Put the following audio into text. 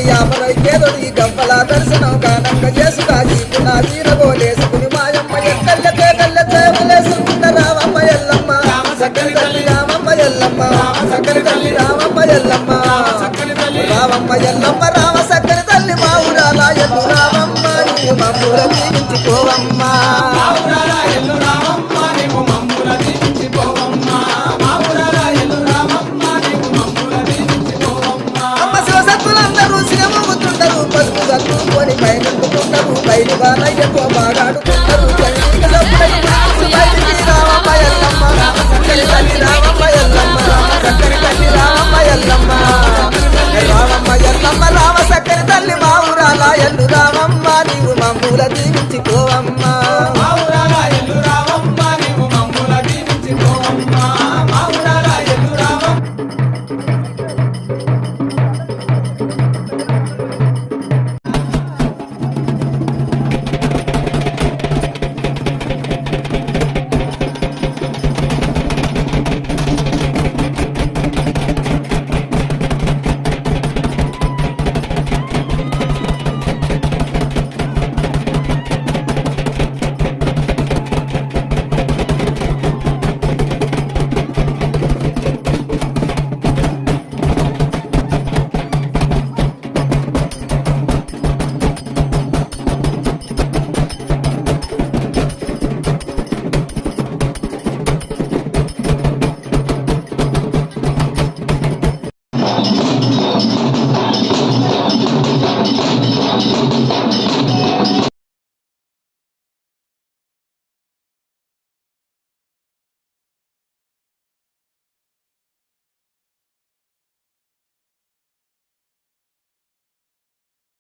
తల్లి యామనైకేదోడు ఈ గవ్వల దర్శనం గానంగ చేసుకాజీ నా వీరగోలేసుకుని మాయమ్మ ఎక్కల్లతే కల్లతే వలేసుకున్న రామమ్మ ఎల్లమ్మ సక్కని తల్లి రామమ్మ ఎల్లమ్మ సక్కని తల్లి రామమ్మ ఎల్లమ్మ రామమ్మ ఎల్లమ్మ రామ సక్కని తల్లి మా ఊరాల ఎల్లు రామమ్మ నీవు మమ్ముల దీవించుకోవమ్మ అమ్మ శివసత్తులందరూ సిగమొంగుతుంటారు పసుపు సత్తుకొని పైనందుకుంటారు బయలు బాలయ్యతో బాగాడుకుంటారు బయటికి రామమ్మ ఎల్లమ్మ సక్కని తల్లి రామమ్మ ఎల్లమ్మ సక్కని తల్లి రామమ్మ ఎల్లమ్మ రామమ్మ ఎల్లమ్మ రామ సక్కని తల్లి మా ఊరాల ఎల్లు రామమ్మ నీవు మమ్ముల దీవించుకోవమ్మ